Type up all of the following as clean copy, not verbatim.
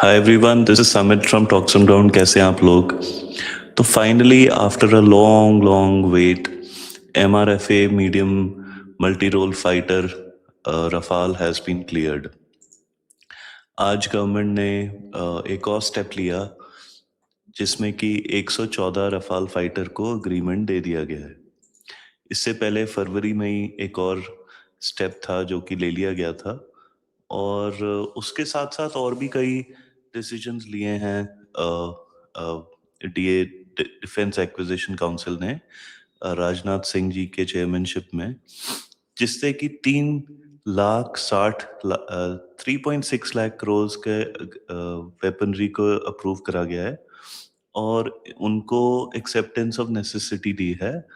Hi everyone, this is Samit from talks on ground. कैसे हैं आप लोग? तो finally after a long long wait, MRFA medium multi role fighter Rafale has been cleared. आज government ने एक और स्टेप लिया जिसमें कि 114 रफाल फाइटर को अग्रीमेंट दे दिया गया है। इससे पहले फरवरी में ही एक और स्टेप था जो कि ले लिया गया था, और उसके साथ साथ और भी कई डिसीजंस लिए हैं डीए डिफेंस एक्विजिशन काउंसिल ने राजनाथ सिंह जी के चेयरमैनशिप में, जिससे कि 3.6 लाख करोड़ के वेपनरी को अप्रूव करा गया है और उनको एक्सेप्टेंस ऑफ नेसेसिटी दी है।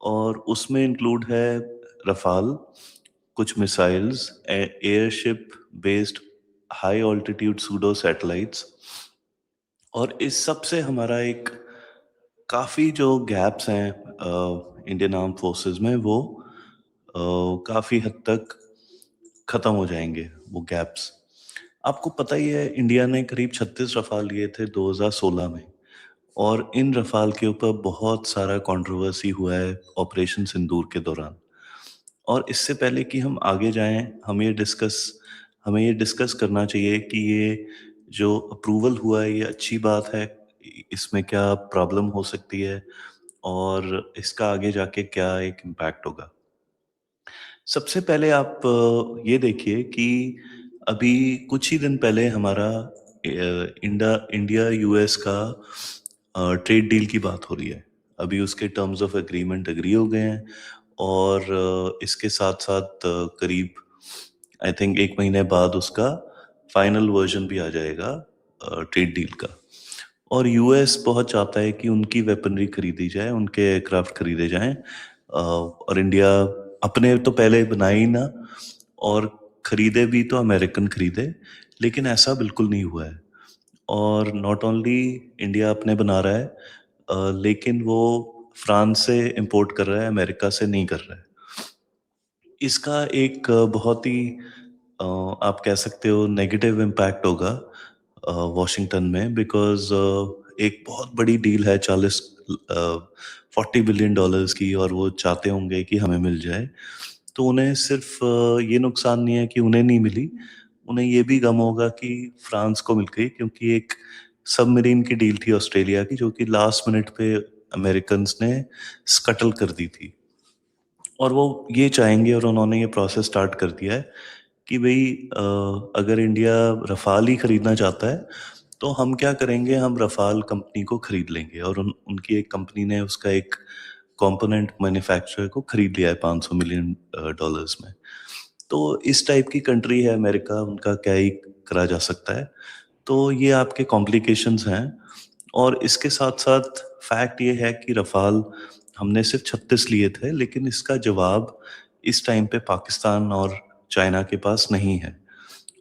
और उसमें इंक्लूड है रफाल, कुछ missiles, airship based high altitude pseudo satellites. और इस सब से हमारा एक काफ़ी जो गैप्स हैं इंडियन आर्म फोर्सेस में, वो काफ़ी हद तक ख़त्म हो जाएंगे वो गैप्स। आपको पता ही है, इंडिया ने करीब 36 रफाल लिए थे 2016 में, और इन रफाल के ऊपर बहुत सारा कंट्रोवर्सी हुआ है ऑपरेशन सिंदूर के दौरान। और इससे पहले कि हम आगे जाएं, हमें ये डिस्कस करना चाहिए कि ये जो अप्रूवल हुआ है ये अच्छी बात है, इसमें क्या प्रॉब्लम हो सकती है और इसका आगे जाके क्या एक इम्पैक्ट होगा। सबसे पहले आप ये देखिए कि अभी कुछ ही दिन पहले हमारा इंडिया यूएस का ट्रेड डील की बात हो रही है। अभी उसके टर्म्स ऑफ एग्रीमेंट एग्री हो गए हैं, और इसके साथ साथ करीब आई थिंक 1 महीने बाद उसका फाइनल वर्जन भी आ जाएगा ट्रेड डील का। और यूएस बहुत चाहता है कि उनकी वेपनरी खरीदी जाए, उनके एयरक्राफ्ट खरीदे जाएं, और इंडिया अपने तो पहले बनाए ही ना, और खरीदे भी तो अमेरिकन खरीदे। लेकिन ऐसा बिल्कुल नहीं हुआ है। और नॉट ओनली इंडिया अपने बना रहा है, लेकिन वो फ्रांस से इंपोर्ट कर रहा है, अमेरिका से नहीं कर रहा है। इसका एक बहुत ही आप कह सकते हो नेगेटिव इम्पैक्ट होगा वॉशिंगटन में, बिकॉज एक बहुत बड़ी डील है 40 बिलियन डॉलर्स की, और वो चाहते होंगे कि हमें मिल जाए। तो उन्हें सिर्फ ये नुकसान नहीं है कि उन्हें नहीं मिली, उन्हें ये भी गम होगा कि फ्रांस को मिल गई, क्योंकि एक सबमरीन की डील थी ऑस्ट्रेलिया की, जो कि लास्ट मिनट पे अमेरिकन ने स्कटल कर दी थी। और वो ये चाहेंगे, और उन्होंने ये प्रोसेस स्टार्ट कर दिया है कि भाई अगर इंडिया रफाल ही खरीदना चाहता है तो हम क्या करेंगे, हम रफाल कंपनी को खरीद लेंगे। और उनकी एक कंपनी ने उसका एक कंपोनेंट मैन्युफैक्चरर को खरीद लिया है 500 मिलियन डॉलर्स में। तो इस टाइप की कंट्री है अमेरिका, उनका क्या ही करा जा सकता है। तो ये आपके कॉम्प्लिकेशंस हैं। और इसके साथ साथ फैक्ट ये है कि रफाल हमने सिर्फ 36 लिए थे, लेकिन इसका जवाब इस टाइम पे पाकिस्तान और चाइना के पास नहीं है।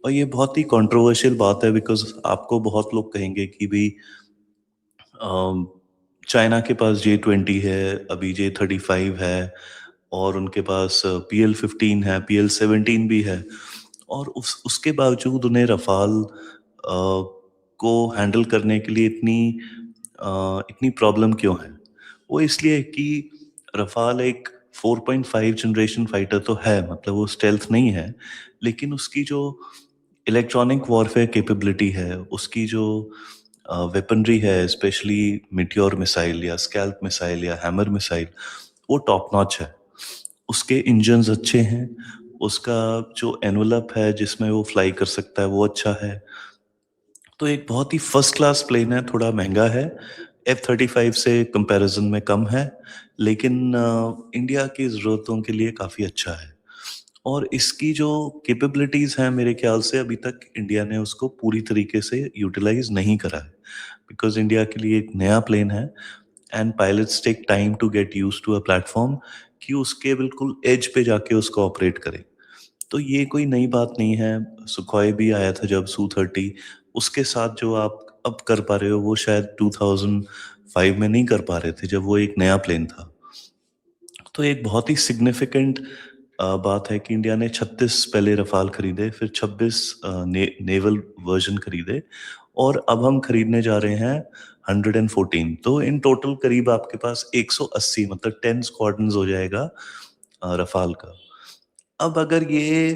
और ये बहुत ही कंट्रोवर्शियल बात है, बिकॉज आपको बहुत लोग कहेंगे कि भाई चाइना के पास J-20 है, अभी J-35 है, और उनके पास PL-15 है, PL-17 भी है, और उसके बावजूद उन्हें रफाल को हैंडल करने के लिए इतनी प्रॉब्लम क्यों है। वो इसलिए कि रफाल एक 4.5 जनरेशन फाइटर तो है, मतलब वो स्टेल्थ नहीं है, लेकिन उसकी जो इलेक्ट्रॉनिक वॉरफेयर कैपेबिलिटी है, उसकी जो वेपनरी है, स्पेशली मिट्योर मिसाइल या स्कैल्प मिसाइल या हैमर मिसाइल, वो टॉप नॉच है। उसके इंजन्स अच्छे हैं, उसका जो एनवलप है जिसमें वो फ्लाई कर सकता है वो अच्छा है। तो एक बहुत ही फर्स्ट क्लास प्लेन है, थोड़ा महंगा है, F-35 से कंपैरिजन में कम है, लेकिन इंडिया की ज़रूरतों के लिए काफ़ी अच्छा है। और इसकी जो कैपेबिलिटीज़ हैं, मेरे ख्याल से अभी तक इंडिया ने उसको पूरी तरीके से यूटिलाइज नहीं करा है, बिकॉज इंडिया के लिए एक नया प्लेन है, and pilots take time to get used to a platform कि उसके बिल्कुल एज पे जाके उसको ऑपरेट करें। तो ये कोई नई बात नहीं है। सुखोई भी आया था जब Su-30, उसके साथ जो आप अब कर पा रहे हो वो शायद 2005 में नहीं कर पा रहे थे जब वो एक नया प्लेन था। तो एक बहुत ही सिग्निफिकेंट बात है कि इंडिया ने 36 पहले रफ़ाल खरीदे, फिर 26 नेवल वर्ज़न खरीदे और अब हम खरीदने जा रहे हैं 114। तो इन टोटल करीब आपके पास 180 मतलब 10 स्क्वाड्रन्स हो जाएगा रफ़ाल का। अब अगर ये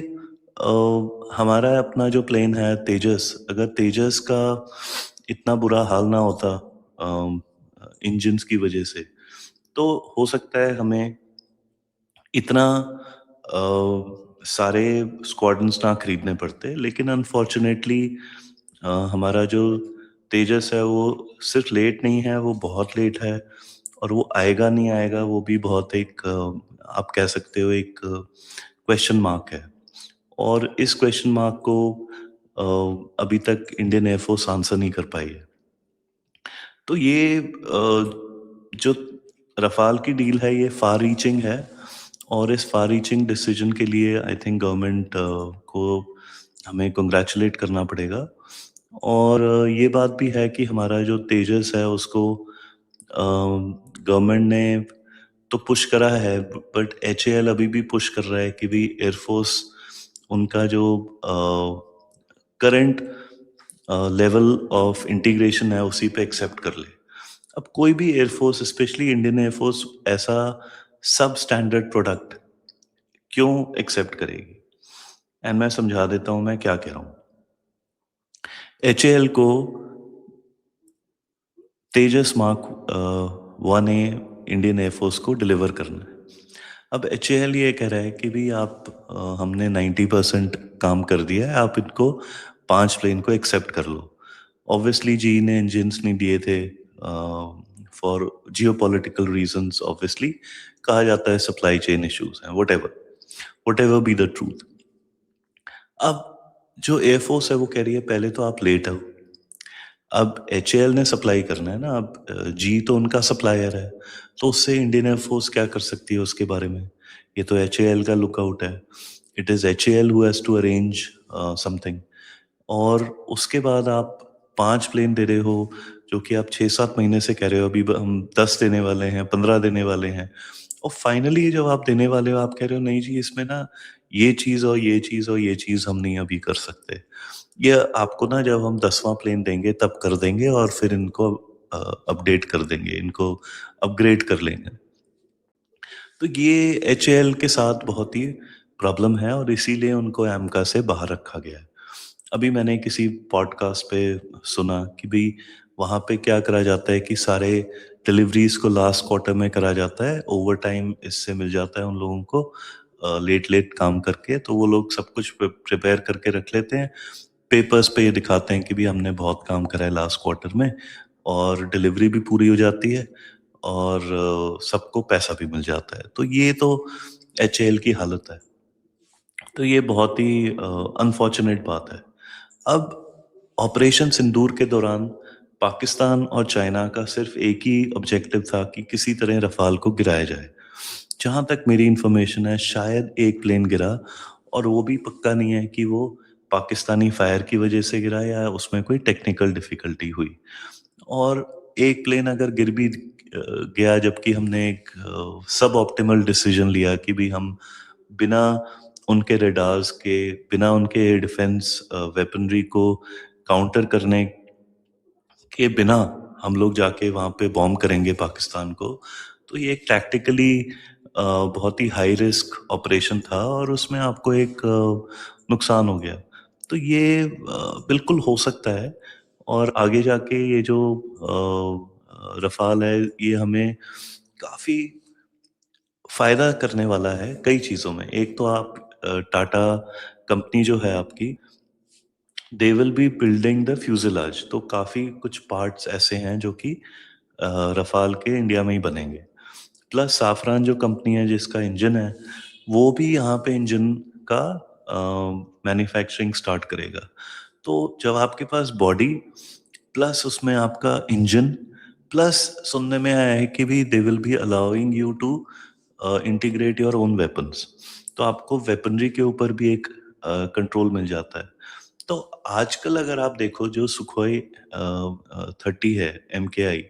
हमारा अपना जो प्लेन है तेजस, अगर तेजस का इतना बुरा हाल ना होता इंजन्स की वजह से, तो हो सकता है हमें इतना सारे स्क्वाड्रन्स ना खरीदने पड़ते। लेकिन अनफॉर्चुनेटली हमारा जो तेजस है वो सिर्फ लेट नहीं है, वो बहुत लेट है और वो आएगा नहीं आएगा वो भी बहुत एक आप कह सकते हो एक क्वेश्चन मार्क है। और इस क्वेश्चन मार्क को अभी तक इंडियन एयरफोर्स आंसर नहीं कर पाई है। तो ये जो रफ़ाल की डील है ये फार रीचिंग है और इस फार रीचिंग डिसीजन के लिए आई थिंक गवर्नमेंट को हमें कांग्रेचुलेट करना पड़ेगा। और ये बात भी है कि हमारा जो तेजस है उसको गवर्नमेंट ने तो पुश करा है, बट एचएएल अभी भी पुश कर रहा है कि भी एयरफोर्स उनका जो करंट लेवल ऑफ इंटीग्रेशन है उसी पे एक्सेप्ट कर ले। अब कोई भी एयरफोर्स स्पेशली इंडियन एयरफोर्स ऐसा सब स्टैंडर्ड प्रोडक्ट क्यों एक्सेप्ट करेगी? एंड मैं समझा देता हूँ मैं क्या कह रहा हूँ। एचएएल को तेजस मार्क 1A इंडियन एयरफोर्स को डिलीवर करना है। अब एचएएल ये कह रहा है कि भी आप हमने 90% काम कर दिया है, आप इनको 5 प्लेन को एक्सेप्ट कर लो। ऑब्वियसली जी ने इंजन्स नहीं दिए थे फॉर जियोपॉलिटिकल रीजंस, ऑब्वियसली कहा जाता है सप्लाई चेन इश्यूज हैं, व्हाटएवर बी द ट्रूथ। अब जो एयरफोर्स है वो कह रही है पहले तो आप लेट आओ। अब एचएएल ने सप्लाई करना है ना, अब जी तो उनका सप्लायर है, तो उससे इंडियन एयरफोर्स क्या कर सकती है उसके बारे में? ये तो एचएएल का लुकआउट है। It is HAL who has to arrange something. और उसके बाद आप 5 प्लेन दे रहे हो, जो कि आप 6-7 महीने से कह रहे हो, अभी हम 10 देने वाले हैं, 15 देने वाले हैं। और फाइनली जब आप देने वाले हो, आप कह रहे हो नहीं जी इसमें ना ये चीज़ और ये चीज़ और ये चीज़ हम नहीं अभी कर सकते। ये आपको ना जब हम 10वां प्लेन देंगे तब कर देंगे और फिर इनको अपडेट कर देंगे, इनको अपग्रेड कर लेंगे। तो ये एचएएल के साथ बहुत ही प्रॉब्लम है और इसीलिए उनको एमका से बाहर रखा गया है। अभी मैंने किसी पॉडकास्ट पे सुना कि भई वहाँ पे क्या करा जाता है कि सारे डिलीवरीज़ को लास्ट क्वार्टर में करा जाता है, ओवरटाइम इससे मिल जाता है उन लोगों को लेट-लेट काम करके, तो वो लोग सब कुछ प्रिपेयर करके रख लेते हैं। पेपर्स पे ये दिखाते हैं कि भी हमने बहुत काम करा है लास्ट क्वार्टर में और डिलीवरी भी पूरी हो जाती है और सबको पैसा भी मिल जाता है। तो ये तो एचएएल की हालत है। तो ये बहुत ही अनफॉर्चुनेट बात है। अब ऑपरेशन सिंदूर के दौरान पाकिस्तान और चाइना का सिर्फ एक ही ऑब्जेक्टिव था कि किसी तरह रफ़ाल को गिराया जाए। जहाँ तक मेरी इन्फॉर्मेशन है शायद एक प्लेन गिरा और वो भी पक्का नहीं है कि वो पाकिस्तानी फायर की वजह से गिरा या उसमें कोई टेक्निकल डिफ़िकल्टी हुई। और एक प्लेन अगर गिर भी गया जबकि हमने एक सब ऑप्टिमल डिसीजन लिया कि भी हम बिना उनके रडार्स के, बिना उनके एयर डिफेंस वेपनरी को काउंटर करने के बिना हम लोग जाके वहाँ पे बॉम्ब करेंगे पाकिस्तान को। तो ये एक टैक्टिकली बहुत ही हाई रिस्क ऑपरेशन था और उसमें आपको एक नुकसान हो गया। तो ये बिल्कुल हो सकता है और आगे जाके ये जो रफ़ाल है ये हमें काफ़ी फ़ायदा करने वाला है कई चीज़ों में। एक तो आप टाटा कंपनी जो है आपकी, they will be building the fuselage, तो काफ़ी कुछ पार्ट्स ऐसे हैं जो कि रफ़ाल के इंडिया में ही बनेंगे। प्लस साफ़रान जो कंपनी है जिसका इंजन है, वो भी यहाँ पे इंजन का मैन्युफैक्चरिंग स्टार्ट करेगा। तो जब आपके पास बॉडी प्लस उसमें आपका इंजन प्लस सुनने में आया है कि भी they will be allowing you to integrate your own weapons, तो आपको वेपनरी के ऊपर भी एक कंट्रोल मिल जाता है। तो आजकल अगर आप देखो जो सुखोई 30 है MKI,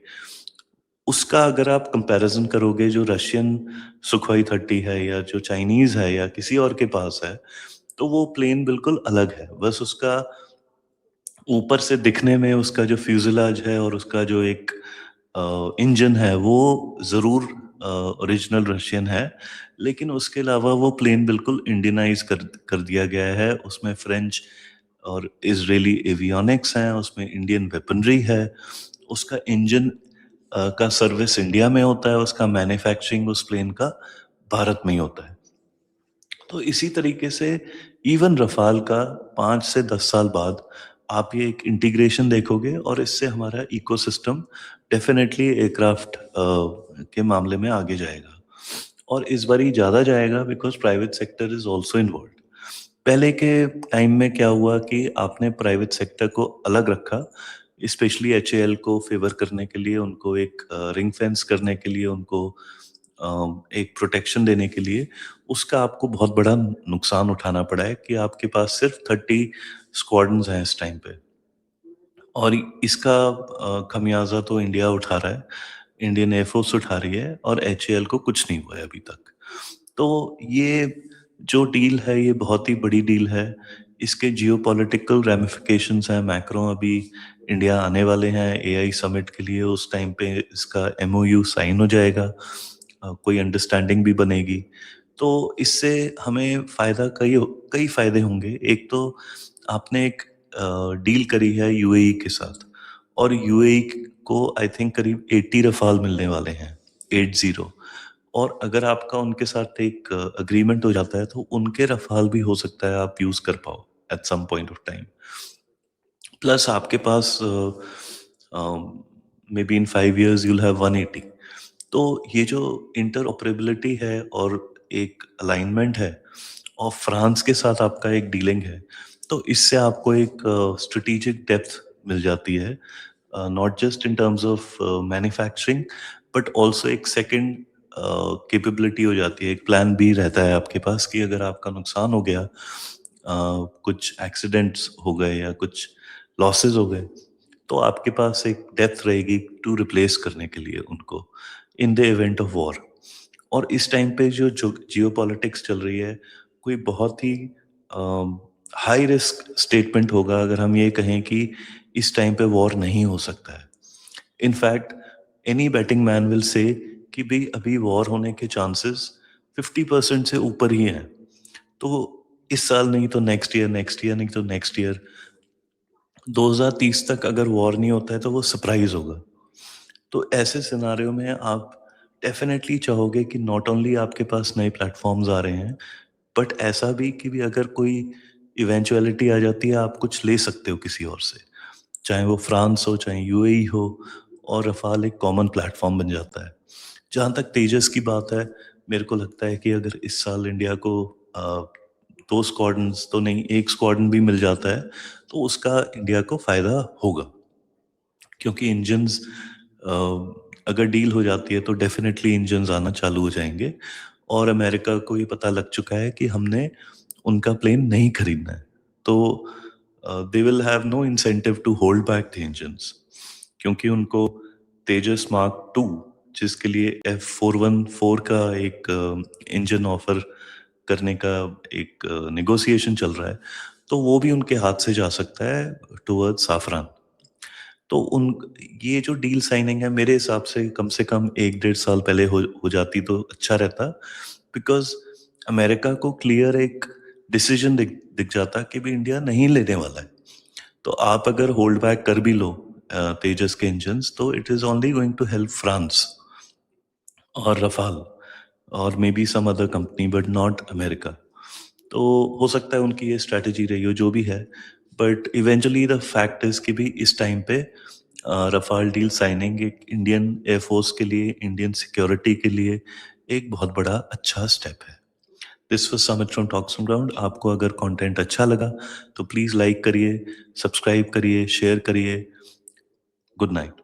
उसका अगर आप कंपैरिज़न करोगे जो रशियन सुखोई 30 है या जो चाइनीज़ है या किसी और के पास है, तो वो प्लेन बिल्कुल अलग है। बस उसका ऊपर से दिखने में उसका जो फ्यूज़ेलाज है और उसका जो एक इंजन है वो ज़रूर ओरिजिनल रशियन है, लेकिन उसके अलावा वो प्लेन बिल्कुल इंडियनाइज़ कर दिया गया है। उसमें फ्रेंच और इज़रायली एवियोनिक्स हैं, उसमें इंडियन वेपनरी है, उसका इंजन का सर्विस इंडिया में होता है, उसका मैन्युफैक्चरिंग उस प्लेन का भारत में ही होता है। तो इसी तरीके से इवन रफ़ाल का 5 से 10 साल बाद आप ये एक इंटीग्रेशन देखोगे और इससे हमारा इकोसिस्टम डेफ़िनेटली एयरक्राफ्ट के मामले में आगे जाएगा। और इस बारी ज़्यादा जाएगा because private sector is also involved. पहले के टाइम में क्या हुआ कि आपने प्राइवेट सेक्टर को अलग रखा, स्पेशली एचएएल को फ़ेवर करने के लिए, उनको एक रिंग फेंस करने के लिए, उनको एक प्रोटेक्शन देने के लिए, उसका आपको बहुत बड़ा नुकसान उठाना पड़ा है कि आपके पास सिर्फ 30 स्क्वाड्रन्स हैं इस टाइम पे। और इसका खमियाजा तो इंडिया उठा रहा है, इंडियन एयरफोर्स उठा रही है और एचएएल को कुछ नहीं हुआ है अभी तक। तो ये जो डील है ये बहुत ही बड़ी डील है। इसके जियोपॉलिटिकल रैमिफिकेशंस हैं। मैक्रो अभी इंडिया आने वाले हैं एआई समिट के लिए, उस टाइम पे इसका एमओयू साइन हो जाएगा, कोई अंडरस्टैंडिंग भी बनेगी। तो इससे हमें फ़ायदा कई फ़ायदे होंगे। एक तो आपने एक डील करी है यूएई के साथ और यूएई को आई थिंक करीब 80 रफ़ाल मिलने वाले हैं, 80। और अगर आपका उनके साथ एक एग्रीमेंट हो जाता है तो उनके रफ़ाल भी हो सकता है आप यूज़ कर पाओ at some point of time. Plus आपके पास may be in 5 years you will have 180। तो ये जो इंटरऑपरेबिलिटी है और एक अलाइनमेंट है और फ्रांस के साथ आपका एक डीलिंग है, तो इससे आपको एक स्ट्रैटेजिक डेप्थ मिल जाती है, not just in terms of manufacturing but also एक सेकंड कैपेबिलिटी हो जाती है, एक प्लान बी रहता है आपके पास कि अगर आपका नुकसान हो गया, कुछ एक्सीडेंट्स हो गए या कुछ लॉसेस हो गए, तो आपके पास एक डेप्थ रहेगी टू रिप्लेस करने के लिए उनको in the event of war. और इस टाइम पे जो जो जियोपॉलिटिक्स चल रही है, कोई बहुत ही हाई रिस्क स्टेटमेंट होगा अगर हम ये कहें कि इस टाइम पे वॉर नहीं हो सकता है। In fact any batting man will say कि भाई अभी वॉर होने के चांसेस 50% से ऊपर ही हैं। तो इस साल नहीं तो नेक्स्ट ईयर नहीं तो नेक्स्ट ईयर 2030 तक अगर वॉर नहीं होता है तो वो सरप्राइज होगा। तो ऐसे सिनेरियो में आप डेफिनेटली चाहोगे कि नॉट ओनली आपके पास नए प्लेटफॉर्म्स आ रहे हैं, बट ऐसा भी कि भी अगर कोई इवेंचुअलिटी आ जाती है आप कुछ ले सकते हो किसी और से, चाहे वो फ्रांस हो चाहे यूएई हो, और रफाल एक कॉमन प्लेटफॉर्म बन जाता है। जहाँ तक तेजस की बात है, मेरे को लगता है कि अगर इस साल इंडिया को 2 स्क्वाड्रन्स तो नहीं 1 स्क्वाड्रन भी मिल जाता है, तो उसका इंडिया को फ़ायदा होगा। क्योंकि इंजन्स अगर डील हो जाती है तो डेफ़िनेटली इंजन्स आना चालू हो जाएँगे और अमेरिका को ये पता लग चुका है कि हमने उनका प्लेन नहीं खरीदना है। तो they will have no incentive to hold back the engines, क्योंकि उनको तेजस मार्क 2 जिसके लिए F414 का एक इंजन ऑफ़र करने का एक नेगोशिएशन चल रहा है, तो वो भी उनके हाथ से जा सकता है टुवर्ड्स साफ़रान। तो उन ये जो डील साइनिंग है मेरे हिसाब से कम 1 डेढ़ साल पहले हो जाती तो अच्छा रहता, बिकॉज़ अमेरिका को क्लियर एक डिसीजन दिख जाता कि भी इंडिया नहीं लेने वाला है। तो आप अगर होल्ड बैक कर भी लो तेजस के इंजन्स, तो it is only going to help France और रफ़ाल और maybe some other company but not America. तो हो सकता है उनकी ये स्ट्रैटेजी रही हो जो भी है, but eventually the fact is कि भी इस टाइम पे रफ़ाल डील साइनिंग एक इंडियन एयरफोर्स के लिए, इंडियन सिक्योरिटी के लिए एक बहुत बड़ा अच्छा स्टेप है। This was Samit from talks on ground. आपको अगर कंटेंट अच्छा लगा तो प्लीज़ लाइक करिए, सब्सक्राइब करिए, शेयर करिए। Good night.